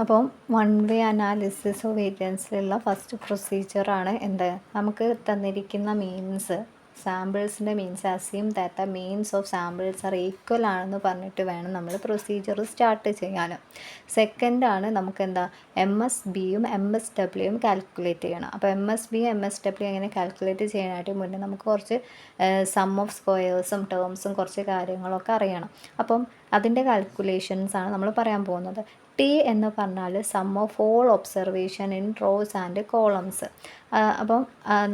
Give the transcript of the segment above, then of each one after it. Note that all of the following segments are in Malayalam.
അപ്പം വൺ വേ അനാലിസിസ് ഓഫ് വേരിയൻസിലുള്ള ഫസ്റ്റ് പ്രൊസീജിയറാണ് എന്ത്, നമുക്ക് തന്നിരിക്കുന്ന മീൻസ് സാമ്പിൾസിൻ്റെ means assume that the means of samples are equal ആണെന്ന് പറഞ്ഞിട്ട് വേണം നമ്മൾ പ്രൊസീജിയർ സ്റ്റാർട്ട് ചെയ്യാൻ. സെക്കൻഡാണ് നമുക്ക് എന്താ എം എസ് ബിയും എം എസ് ഡബ്ല്യൂയും കാൽക്കുലേറ്റ് ചെയ്യണം. അപ്പോൾ എം എസ് ബിയും എം എസ് ഡബ്ല്യൂ എങ്ങനെ കാൽക്കുലേറ്റ് ചെയ്യാനായിട്ട് മുന്നേ നമുക്ക് കുറച്ച് സം ഓഫ് സ്ക്വയേഴ്സും ടേംസും കുറച്ച് കാര്യങ്ങളൊക്കെ അറിയണം. അപ്പം അതിൻ്റെ കാൽക്കുലേഷൻസാണ് നമ്മൾ പറയാൻ പോകുന്നത്. ടി എന്ന് പറഞ്ഞാൽ sum of all observation in rows and columns. അപ്പം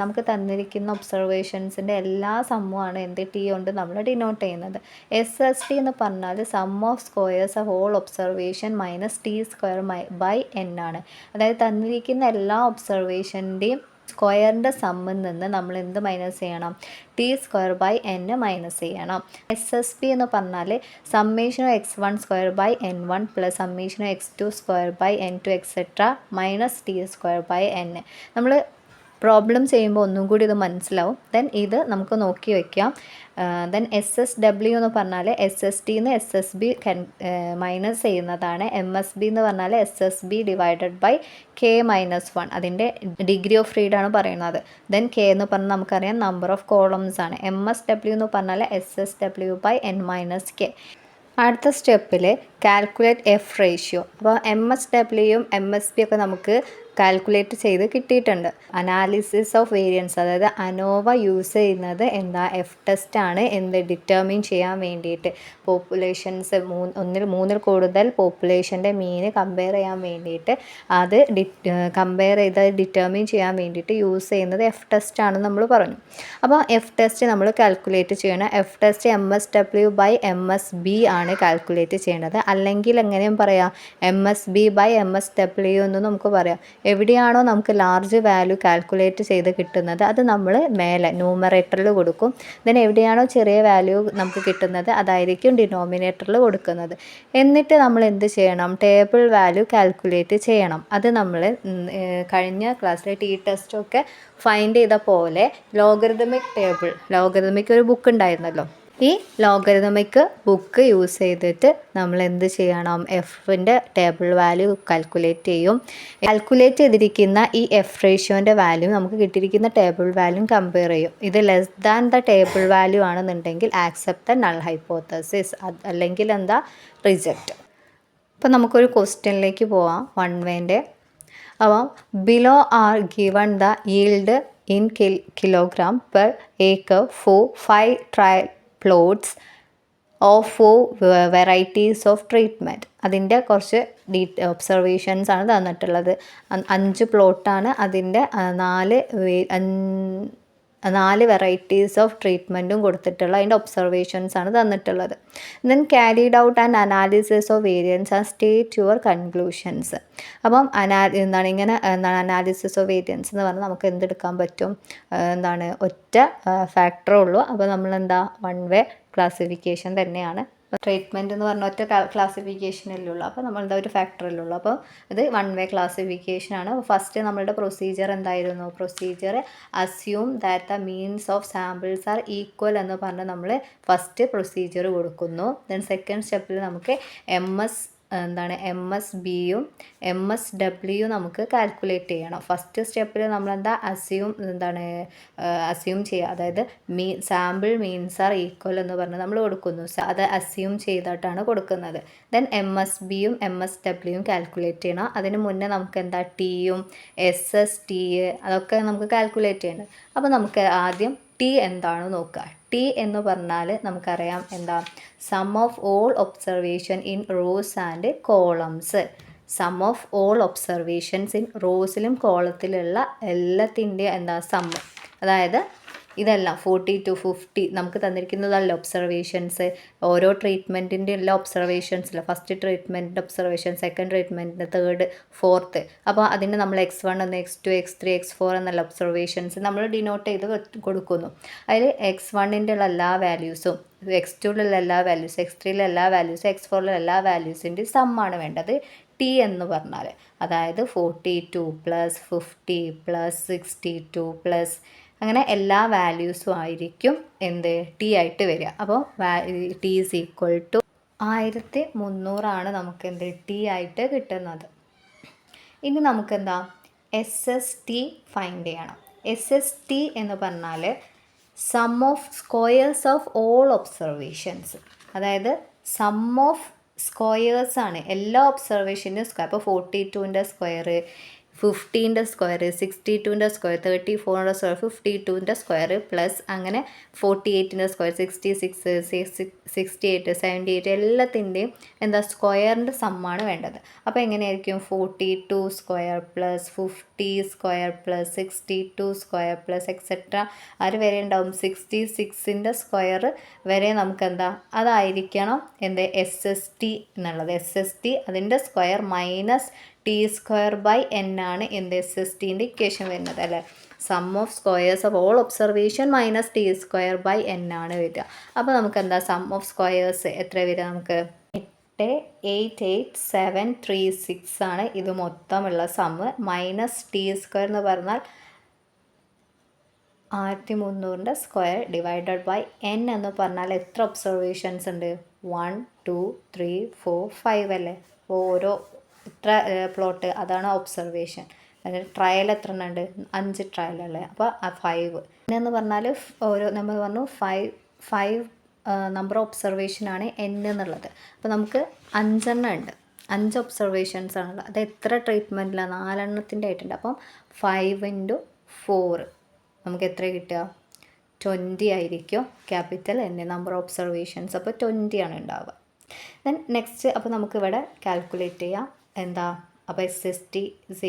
നമുക്ക് തന്നിരിക്കുന്ന ഒബ്സർവേഷൻസിൻ്റെ എല്ലാ സമ്മുമാണ് എന്ത് ടി കൊണ്ട് നമ്മൾ ഡിനോട്ട് ചെയ്യുന്നത്. എസ് എസ് ടി എന്ന് പറഞ്ഞാൽ sum of squares of all observation minus T square by N ആണ്. അതായത് തന്നിരിക്കുന്ന എല്ലാ ഒബ്സർവേഷൻ്റെയും സ്ക്വയറിൻ്റെ സമ്മിൽ നിന്ന് നമ്മൾ എന്ത് മൈനസ് ചെയ്യണം, T square by N minus ചെയ്യണം. എസ് എസ് പി എന്ന് പറഞ്ഞാൽ summation of X one square by N one plus summation of X two square by N two etcetera minus T square by N. നമ്മൾ പ്രോബ്ലം ചെയ്യുമ്പോൾ ഒന്നും കൂടി ഇത് മനസ്സിലാവും. ദെൻ ഇത് നമുക്ക് നോക്കി വയ്ക്കാം. ദെൻ എസ് എസ് ഡബ്ല്യു എന്ന് പറഞ്ഞാൽ എസ് എസ് ടിന്ന് എസ് എസ് ബി മൈനസ് ചെയ്യുന്നതാണ്. എം എസ് ബി എന്ന് പറഞ്ഞാൽ S S B divided by K minus one, അതിൻ്റെ ഡിഗ്രി ഓഫ് ഫ്രീഡം ആണ് പറയുന്നത്. ദെൻ കെ എന്ന് പറഞ്ഞാൽ നമുക്കറിയാം നമ്പർ ഓഫ് കോളംസ് ആണ്. എം എസ് ഡബ്ല്യു എന്ന് പറഞ്ഞാൽ S S W by N minus K. അടുത്ത സ്റ്റെപ്പിൽ കാൽക്കുലേറ്റ് എഫ് റേഷ്യോ. അപ്പോൾ എം എസ് ഡബ്ല്യുയും എം എസ് ബി ഒക്കെ നമുക്ക് കാൽക്കുലേറ്റ് ചെയ്ത് കിട്ടിയിട്ടുണ്ട്. അനാലിസിസ് ഓഫ് വേരിയൻസ്, അതായത് അനോവ യൂസ് ചെയ്യുന്നത് എന്താ, എഫ് ടെസ്റ്റ് ആണ് എന്ത് ഡിറ്റർമിൻ ചെയ്യാൻ വേണ്ടിയിട്ട്. പോപ്പുലേഷൻസ് മൂന്നിൽ കൂടുതൽ പോപ്പുലേഷൻ്റെ മീന് കമ്പയർ ചെയ്യാൻ വേണ്ടിയിട്ട് അത് കമ്പയർ ചെയ്ത് ഡിറ്റർമിൻ ചെയ്യാൻ വേണ്ടിയിട്ട് യൂസ് ചെയ്യുന്നത് എഫ് ടെസ്റ്റ് ആണെന്ന് നമ്മൾ പറഞ്ഞു. അപ്പോൾ എഫ് ടെസ്റ്റ് നമ്മൾ കാൽക്കുലേറ്റ് ചെയ്യണം. F test M S W by M S B ആണ് കാൽക്കുലേറ്റ് ചെയ്യേണ്ടത്. അല്ലെങ്കിൽ എങ്ങനെയും പറയാം M S B by M S W എന്ന് നമുക്ക് പറയാം. എവിടെയാണോ നമുക്ക് ലാർജ് വാല്യൂ കാൽക്കുലേറ്റ് ചെയ്ത് കിട്ടുന്നത് അത് നമ്മൾ മേലെ ന്യൂമറേറ്ററിൽ കൊടുക്കും. ദെൻ എവിടെയാണോ ചെറിയ വാല്യൂ നമുക്ക് കിട്ടുന്നത് അതായിരിക്കും ഡിനോമിനേറ്ററിൽ കൊടുക്കുന്നത്. എന്നിട്ട് നമ്മൾ എന്ത് ചെയ്യണം, ടേബിൾ വാല്യൂ കാൽക്കുലേറ്റ് ചെയ്യണം. അത് നമ്മൾ കഴിഞ്ഞ ക്ലാസ്സിലെ ടി ടെസ്റ്റൊക്കെ ഫൈൻഡ് ചെയ്ത പോലെ ലോഗരിതമിക് ടേബിൾ, ലോഗരിതമിക് ഒരു ബുക്ക് ഉണ്ടായിരുന്നല്ലോ, ഈ ലോഗരിതമിക് ബുക്ക് യൂസ് ചെയ്തിട്ട് നമ്മൾ എന്ത് ചെയ്യണം, എഫിൻ്റെ ടേബിൾ വാല്യൂ കാൽക്കുലേറ്റ് ചെയ്യും. കാൽക്കുലേറ്റ് ചെയ്തിരിക്കുന്ന ഈ എഫ് റേഷ്യോൻ്റെ വാല്യൂ നമുക്ക് കിട്ടിയിരിക്കുന്ന ടേബിൾ വാല്യൂ കമ്പയർ ചെയ്യും. ഇത് less than the table value ആണെന്നുണ്ടെങ്കിൽ ആക്സെപ്റ്റ് ദ നൾ ഹൈപ്പോത്തസിസ്, അല്ലെങ്കിൽ എന്താ റിജക്റ്റ്. അപ്പോൾ നമുക്കൊരു ക്വസ്റ്റ്യനിലേക്ക് പോവാം, വൺ വേൻ്റെ. അപ്പോൾ below are given the yield in kilogram per acre for 5 trial plots of 4 varieties of treatment. അതിൻ്റെ കുറച്ച് ഒബ്സർവേഷൻസ് ആണ് തന്നിട്ടുള്ളത്. 5 പ്ലോട്ടാണ്, അതിൻ്റെ 4 വെറൈറ്റീസ് ഓഫ് ട്രീറ്റ്മെൻറ്റും കൊടുത്തിട്ടുള്ള അതിൻ്റെ ഒബ്സർവേഷൻസ് ആണ് തന്നിട്ടുള്ളത്. Then carried out and analysis of variance and state your conclusions. അപ്പം അനാലിസിസ് ഓഫ് വേരിയൻസ് എന്ന് പറഞ്ഞാൽ നമുക്ക് എന്തെടുക്കാൻ പറ്റും, ഒറ്റ ഫാക്ടറേ ഉള്ളൂ. അപ്പോൾ നമ്മളെന്താ വൺ വേ ക്ലാസിഫിക്കേഷൻ തന്നെയാണ്. ട്രീറ്റ്മെൻറ്റ് എന്ന് പറഞ്ഞാൽ ഒറ്റ ക്ലാസിഫിക്കേഷനല്ലേ ഉള്ളൂ, അപ്പോൾ നമ്മളെന്താ ഒരു ഫാക്ടറല്ലേ ഉള്ളൂ. അപ്പോൾ ഇത് വൺ വേ ക്ലാസിഫിക്കേഷനാണ്. ഫസ്റ്റ് നമ്മളുടെ പ്രൊസീജിയർ എന്തായിരുന്നു, procedure assume that the means of samples are equal എന്ന് പറഞ്ഞ് നമ്മൾ ഫസ്റ്റ് പ്രൊസീജിയർ കൊടുക്കുന്നു. ദെൻ സെക്കൻഡ് സ്റ്റെപ്പിൽ നമുക്ക് എം എസ് ബിയും എം എസ് ഡബ്ല്യു നമുക്ക് കാൽക്കുലേറ്റ് ചെയ്യണം. ഫസ്റ്റ് സ്റ്റെപ്പിൽ നമ്മളെന്താ അസ്യൂം ചെയ്യുക, അതായത് സാമ്പിൾ മീൻസ് ആർ ഈക്വൽ എന്ന് പറഞ്ഞ് നമ്മൾ കൊടുക്കുന്നു. അത് അസ്യൂം ചെയ്തിട്ടാണ് കൊടുക്കുന്നത്. ദെൻ എം എസ് ബിയും എം എസ് ഡബ്ല്യുവും കാൽക്കുലേറ്റ് ചെയ്യണം. അതിന് മുന്നേ നമുക്ക് എന്താ ടിയും എസ് എസ് ടി അതൊക്കെ നമുക്ക് കാൽക്കുലേറ്റ് ചെയ്യണം. അപ്പോൾ നമുക്ക് ആദ്യം ടി എന്താണെന്ന് നോക്കുക. ടി എന്ന് പറഞ്ഞാൽ നമുക്കറിയാം എന്താ, sum of all observation in rows and columns. Sum of all observations in റോസിലും കോളത്തിലുള്ള എല്ലാത്തിൻ്റെയും എന്താ സമ്മ്, അതായത് ഇതെല്ലാം 40 to 50 നമുക്ക് തന്നിരിക്കുന്നതല്ല ഒബ്സർവേഷൻസ്. ഓരോ ട്രീറ്റ്മെൻറ്റിൻ്റെ എല്ലാ ഒബ്സർവേഷൻസില്ല, ഫസ്റ്റ് ട്രീറ്റ്മെൻറ്റിൻ്റെ ഒബ്സർവേഷൻ, സെക്കൻഡ് ട്രീറ്റ്മെൻറ്റിൻ്റെ, തേർഡ്, ഫോർത്ത്. അപ്പോൾ അതിന് നമ്മൾ X1 എന്ന് X2 X3 X4 എന്നുള്ള ഒബ്സർവേഷൻസ് നമ്മൾ ഡിനോട്ട് ചെയ്ത് കൊടുക്കുന്നു. അതിൽ X1ൻ്റെ ഉള്ള എല്ലാ വാല്യൂസും, X2ലുള്ള എല്ലാ വാല്യൂസ്, X3യിലെ എല്ലാ വാല്യൂസ്, X4യിലെ എല്ലാ വാല്യൂസിൻ്റെ സമ്മാണ് വേണ്ടത് ടി എന്ന് പറഞ്ഞാൽ. അതായത് 42 + 50 + 62 + അങ്ങനെ എല്ലാ വാല്യൂസും ആയിരിക്കും എന്ത് ടി ആയിട്ട് വരിക. അപ്പോൾ ടി ഈസ് ഈക്വൽ ടു 1300 നമുക്ക് എന്ത് ടി ആയിട്ട് കിട്ടുന്നത്. ഇനി നമുക്കെന്താ SST ഫൈൻഡ് ചെയ്യണം. SST എന്ന് പറഞ്ഞാൽ sum of squares of all observations, അതായത് സം ഓഫ് സ്ക്വയേഴ്സ് ആണ് എല്ലാ ഒബ്സർവേഷൻ്റെ സ്ക്വയർ. അപ്പോൾ 42ൻ്റെ സ്ക്വയർ, 15ൻ്റെ സ്ക്വയർ, 62ൻ്റെ സ്ക്വയർ, 34ൻ്റെ സ്ക്വയർ, 52ൻ്റെ സ്ക്വയർ പ്ലസ് അങ്ങനെ 48ൻ്റെ സ്ക്വയർ, 66, 68, 78 എല്ലാത്തിൻ്റെയും എന്താ സ്ക്വയറിൻ്റെ സമ്മാണ് വേണ്ടത്. അപ്പോൾ എങ്ങനെയായിരിക്കും 42 square plus 50 square plus 62 square plus etcetera ആര് വരെ ഉണ്ടാവും 66ൻ്റെ സ്ക്വയർ വരെ നമുക്കെന്താ അതായിരിക്കണം എന്ത് SST എന്നുള്ളത്. SST അതിൻ്റെ സ്ക്വയർ മൈനസ് T²/n ആണ് എന്ത് SSTൻ്റെ ഇക്വേഷൻ വരുന്നത് അല്ലേ. Sum of squares of all observation minus T²/n ആണ് വരിക. അപ്പോൾ നമുക്ക് എന്താ സം ഓഫ് സ്ക്വയേഴ്സ് എത്ര വരിക നമുക്ക് 8,8,736 ആണ് ഇത് മൊത്തമുള്ള സമ്മ്. മൈനസ് T² എന്ന് പറഞ്ഞാൽ 1300ൻ്റെ സ്ക്വയർ ഡിവൈഡഡ് ബൈ n എന്ന് പറഞ്ഞാൽ എത്ര ഒബ്സർവേഷൻസ് ഉണ്ട് 1 2 3 4 5 അല്ലേ. ഓരോ ഇത്ര പ്ലോട്ട് അതാണ് ഒബ്സർവേഷൻ. അതിന് ട്രയൽ എത്ര ഉണ്ട് 5 ട്രയൽ അല്ലേ. അപ്പോൾ 5 എന്ന് പറഞ്ഞാൽ ഓരോ നമ്മൾ പറഞ്ഞു 5 നമ്പർ ഒബ്സർവേഷനാണ് n എന്നുള്ളത്. അപ്പോൾ നമുക്ക് 5 എണ്ണം ഉണ്ട്, 5 ഒബ്സർവേഷൻസ് ആണുള്ളത്. അത് എത്ര ട്രീറ്റ്മെൻറ്റിലാണ് 4 എണ്ണത്തിൻ്റെ ആയിട്ടുണ്ട്. അപ്പം 5 × 4 നമുക്ക് എത്ര കിട്ടുക 20 ആയിരിക്കും ക്യാപിറ്റൽ n നമ്പർ ഒബ്സർവേഷൻസ്. അപ്പോൾ 20 ആണ് ഉണ്ടാവുക. ദെൻ നെക്സ്റ്റ് അപ്പോൾ നമുക്കിവിടെ കാൽക്കുലേറ്റ് ചെയ്യാം എന്താ. അപ്പോൾ SST =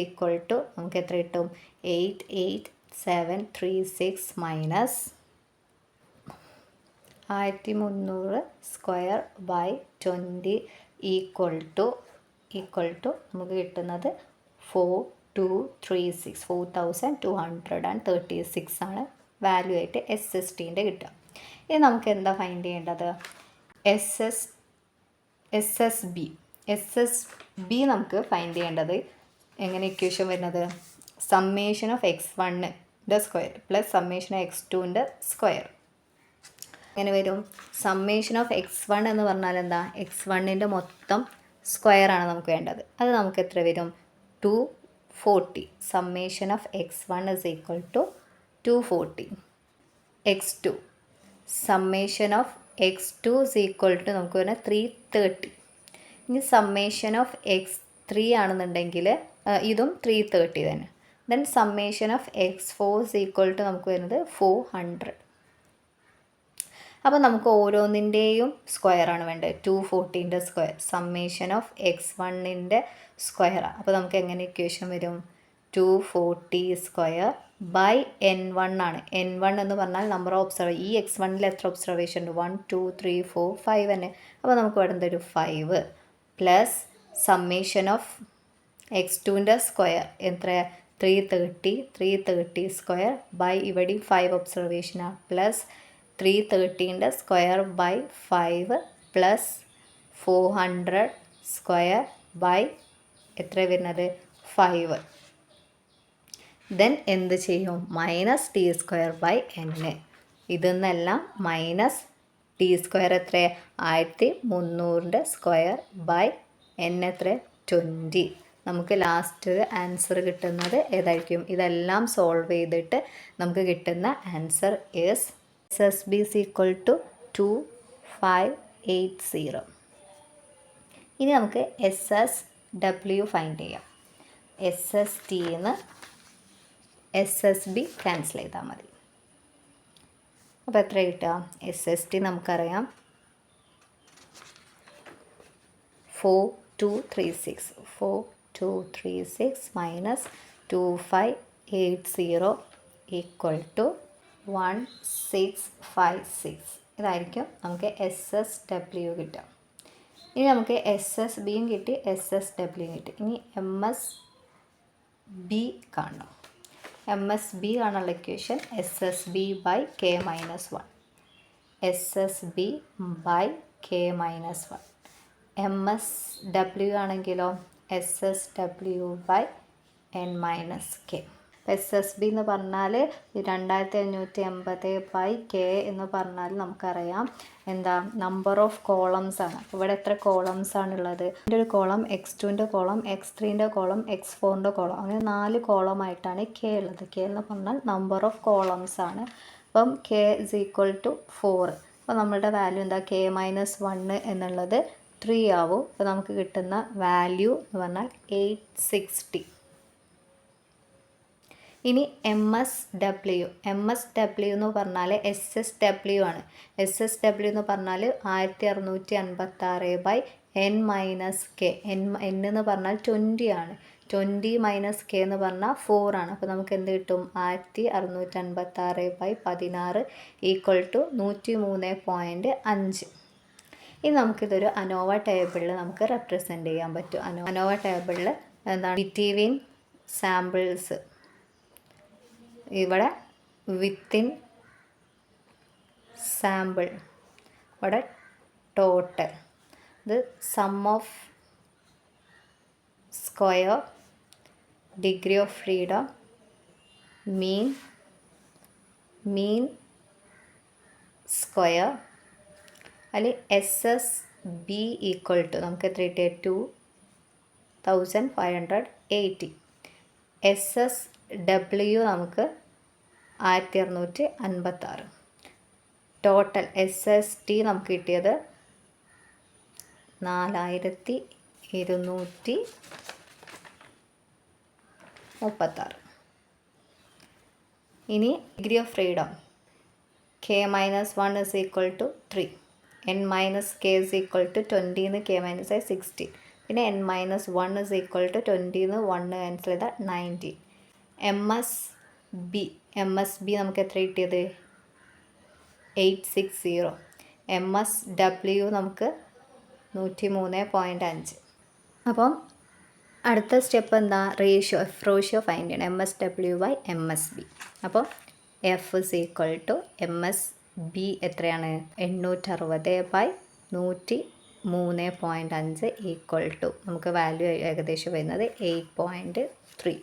നമുക്ക് എത്ര കിട്ടും 8,8,736 minus 1300 square by 20 equal to നമുക്ക് കിട്ടുന്നത് 4236 ആണ് വാല്യൂ ആയിട്ട് SSTൻ്റെ കിട്ടുക. ഇനി നമുക്ക് എന്താ ഫൈൻഡ് ചെയ്യേണ്ടത് SSB നമുക്ക് ഫൈൻഡ് ചെയ്യേണ്ടത് എങ്ങനെ ഇക്വേഷൻ വരുന്നത് സമ്മേഷൻ ഓഫ് x1ൻ്റെ സ്ക്വയർ പ്ലസ് സമ്മേഷൻ ഓഫ് x2ൻ്റെ സ്ക്വയർ. എങ്ങനെ വരും സമ്മേഷൻ ഓഫ് x1 എന്ന് പറഞ്ഞാൽ എന്താ x1ൻ്റെ മൊത്തം സ്ക്വയറാണ് നമുക്ക് വേണ്ടത്. അത് നമുക്ക് എത്ര വരും 240. Summation of x1 = 240. x2 summation of x2 = നമുക്ക് വരുന്നത് 330. ഇനി സമ്മേഷൻ ഓഫ് x3 ആണെന്നുണ്ടെങ്കിൽ ഇതും 330 തന്നെ. ദെൻ സമ്മേഷൻ ഓഫ് x4 = നമുക്ക് വരുന്നത് 400. അപ്പോൾ നമുക്ക് ഓരോന്നിൻ്റെയും സ്ക്വയറാണ് വേണ്ടത്. 240ൻ്റെ സ്ക്വയർ സമ്മേഷൻ ഓഫ് x1ൻ്റെ സ്ക്വയറാണ്. അപ്പോൾ നമുക്ക് എങ്ങനെ ഇക്വേഷൻ വരും 240 സ്ക്വയർ ബൈ n1 ആണ്. n1 എന്ന് പറഞ്ഞാൽ നമ്പർ ഓഫ് ഈ x1ൽ എത്ര ഒബ്സർവേഷൻ ഉണ്ട് 1 2 3 4 5 തന്നെ. അപ്പോൾ നമുക്ക് വേണ്ടത് ഒരു 5 പ്ലസ് സമ്മേഷൻ ഓഫ് x2ൻ്റെ സ്ക്വയർ എത്ര 330 സ്ക്വയർ ബൈ ഇവിടെ 5 ഒബ്സർവേഷനാണ് പ്ലസ് 330ൻ്റെ square by 5 plus 400 square by എത്ര വരുന്നത് 5. ദെൻ എന്ത് ചെയ്യും മൈനസ് T²/n. ഇതെന്നെല്ലാം മൈനസ് T² എത്ര 1300ൻ്റെ സ്ക്വയർ ബൈ n എത്ര 20. നമുക്ക് ലാസ്റ്റ് ആൻസർ കിട്ടുന്നത് ഏതായിരിക്കും ഇതെല്ലാം സോൾവ് ചെയ്തിട്ട് നമുക്ക് കിട്ടുന്ന ആൻസർ ഈസ് SSB = 2580. ഇനി നമുക്ക് SSW ഫൈൻഡ് ചെയ്യാം. SSTന്ന് SSB ക്യാൻസൽ ചെയ്താൽ മതി. അപ്പോൾ എത്ര കിട്ടുക SST നമുക്കറിയാം 4236 മൈനസ് 2580 ഈക്വൽ ടു 1656. ഇതായിരിക്കും നമുക്ക് SSW കിട്ടുക. ഇനി നമുക്ക് SSBയും കിട്ടി SSWയും കിട്ടി. ഇനി MSB കാണണം. MSB കാണാനുള്ള ഇക്വേഷൻ SSB/k - 1 SSB/k - 1. MSW ആണെങ്കിലോ SSW/n - k. SSB എന്ന് പറഞ്ഞാൽ 2580/k എന്ന് പറഞ്ഞാൽ നമുക്കറിയാം എന്താ നമ്പർ ഓഫ് കോളംസ് ആണ്. അപ്പോൾ ഇവിടെ എത്ര കോളംസ് ആണുള്ളത്? ഇതിൻ്റെ ഒരു കോളം x2ൻ്റെ കോളം, x3ൻ്റെ കോളം, x4ൻ്റെ കോളം, അങ്ങനെ 4 കോളമായിട്ടാണ് കെ ഉള്ളത്. കെ എന്ന് പറഞ്ഞാൽ നമ്പർ ഓഫ് കോളംസ് ആണ്. അപ്പം കെ ഇസ് ഈക്വൽ ടു 4. അപ്പോൾ നമ്മളുടെ വാല്യൂ എന്താ? കെ മൈനസ് 1 എന്നുള്ളത് 3 ആവും. അപ്പോൾ നമുക്ക് കിട്ടുന്ന വാല്യൂ എന്ന് പറഞ്ഞാൽ 860. ഇനി MSW എന്ന് പറഞ്ഞാൽ SSW ആണ്. SSW എന്ന് പറഞ്ഞാൽ 1656/n-k. n എന്ന് പറഞ്ഞാൽ 20 ആണ്. 20 - k എന്ന് പറഞ്ഞാൽ 4 ആണ്. അപ്പോൾ നമുക്ക് എന്ത് കിട്ടും? 1656/16 = 103.5. ഇനി നമുക്കിതൊരു അനോവ ടേബിളിൽ നമുക്ക് റെപ്രസെൻ്റ് ചെയ്യാൻ പറ്റും. അനോവ ടേബിളിൽ എന്താണ്? ബിറ്റ്വീൻ സാമ്പിൾസ്, ഇവിടെ വിത്തിൻ സാമ്പിൾ, ഇവിടെ ടോട്ടൽ, ഇത് sum of square, degree of freedom, mean square, അതിൽ SSB = നമുക്ക് എത്ര കിട്ടിയ? 2580. SSW നമുക്ക് 1656. ടോട്ടൽ SST നമുക്ക് കിട്ടിയത് 4236. ഇനി degree of freedom k - 1 = 3, n - k = 20 എന്ന് k - 16, പിന്നെ n - 1 = 20 എന്ന് 1 ക്യാൻസൽ ചെയ്താൽ 19. MSB നമുക്ക് എത്ര കിട്ടിയത്? 860. MSW നമുക്ക് 103.5. അപ്പം അടുത്ത സ്റ്റെപ്പ് എന്താ? റേഷ്യോ ഫൈൻഡ് ചെയ്യണം. MSW/MSB. അപ്പോൾ F = MSB എത്രയാണ്? 860/103.5 = നമുക്ക് വാല്യൂ ഏകദേശം വരുന്നത് 8.3.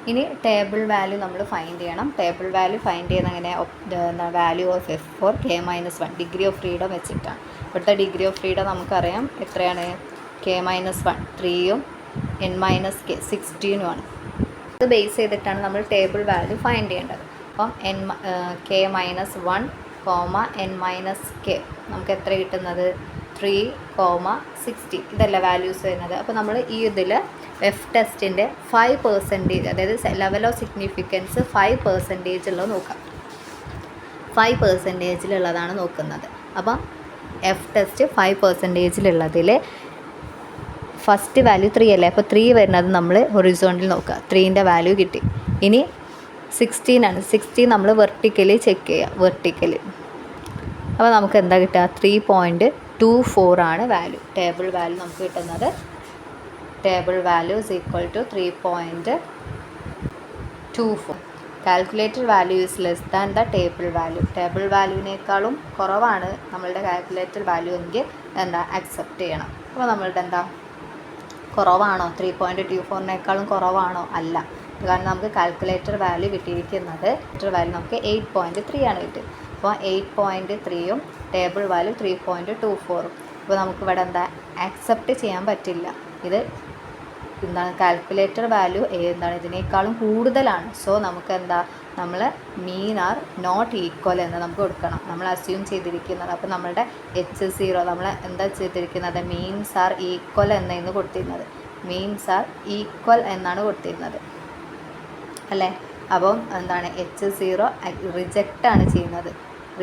ഇനി ടേബിൾ വാല്യൂ നമ്മൾ ഫൈൻഡ് ചെയ്യണം. ടേബിൾ വാല്യൂ ഫൈൻഡ് ചെയ്യുന്ന അങ്ങനെ value of F for k - 1 degree of freedom വെച്ചിട്ടാണ്. ഇവിടുത്തെ ഡിഗ്രി ഓഫ് ഫ്രീഡം നമുക്കറിയാം എത്രയാണ്? k - 1 3ഉം n - k 16ഉമാണ്. ഇത് ബേസ് ചെയ്തിട്ടാണ് നമ്മൾ ടേബിൾ വാല്യൂ ഫൈൻഡ് ചെയ്യേണ്ടത്. അപ്പം k - 1, n - k നമുക്ക് എത്ര കിട്ടുന്നത്? 3, 16. ഇതല്ല വാല്യൂസ് വരുന്നത്. അപ്പോൾ നമ്മൾ ഈ ഇതിൽ F ടെസ്റ്റിൻ്റെ 5%, അതായത് ലെവൽ ഓഫ് സിഗ്നിഫിക്കൻസ് 5% ഉള്ളത് നോക്കാം. 5%ഉള്ളതാണ് നോക്കുന്നത്. അപ്പം F ടെസ്റ്റ് 5%ഉള്ളതിൽ ഫസ്റ്റ് വാല്യൂ 3 അല്ലേ? അപ്പോൾ 3 വരുന്നത് നമ്മൾ ഹൊറിസോണ്ടൽ നോക്കുക. 3ൻ്റെ വാല്യൂ കിട്ടി. ഇനി 16 ആണ്. 16 നമ്മൾ വെർട്ടിക്കലി ചെക്ക് ചെയ്യുക. വെർട്ടിക്കലി അപ്പോൾ നമുക്ക് എന്താ കിട്ടുക? 3.24 ആണ് വാല്യൂ. ടേബിൾ വാല്യൂ നമുക്ക് കിട്ടുന്നത് table value = 3.24. Calculated value is less than the table value. Table വാല്യൂവിനേക്കാളും കുറവാണ് നമ്മളുടെ കാൽക്കുലേറ്റഡ് വാല്യൂ എങ്കിൽ എന്താ? അക്സെപ്റ്റ് ചെയ്യണം. അപ്പോൾ നമ്മളുടെ എന്താ? കുറവാണോ? 3.24 കുറവാണോ? അല്ല. കാരണം നമുക്ക് കാൽക്കുലേറ്റർ വാല്യൂ കിട്ടിയിരിക്കുന്നത് വാല്യൂ നമുക്ക് 8.3 ആണ് കിട്ടിയത്. അപ്പോൾ 8.3ഉം ടേബിൾ വാല്യൂ 3.24. അപ്പോൾ നമുക്കിവിടെ എന്താ? ആക്സെപ്റ്റ് ചെയ്യാൻ പറ്റില്ല. ഇത് എന്താണ്? കാൽക്കുലേറ്റർ വാല്യൂ ഇതിനേക്കാളും കൂടുതലാണ്. സോ നമുക്ക് എന്താ? നമ്മൾ മീൻ ആർ നോട്ട് ഈക്വൽ എന്ന് നമുക്ക് കൊടുക്കണം. നമ്മൾ അസ്യൂം ചെയ്തിരിക്കുന്നത്. അപ്പോൾ നമ്മളുടെ H0 നമ്മൾ എന്താ ചെയ്തിരിക്കുന്നത്? മീൻസ് ആർ ഈക്വൽ എന്നാണ് കൊടുത്തിരുന്നത്. മീൻസ് ആർ ഈക്വൽ എന്നാണ് കൊടുത്തിരുന്നത് അല്ലേ? അപ്പം എന്താണ്? H0 റിജക്റ്റ് ആണ് ചെയ്യുന്നത്.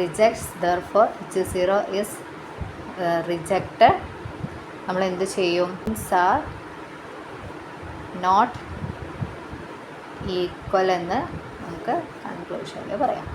Rejects, therefore H0 is rejected. നമ്മൾ എന്ത് ചെയ്യും? മീൻസ് ആർ നോട്ട് ഈക്വൽ എന്ന് നമുക്ക് കൺക്ലൂഷനിൽ പറയാം.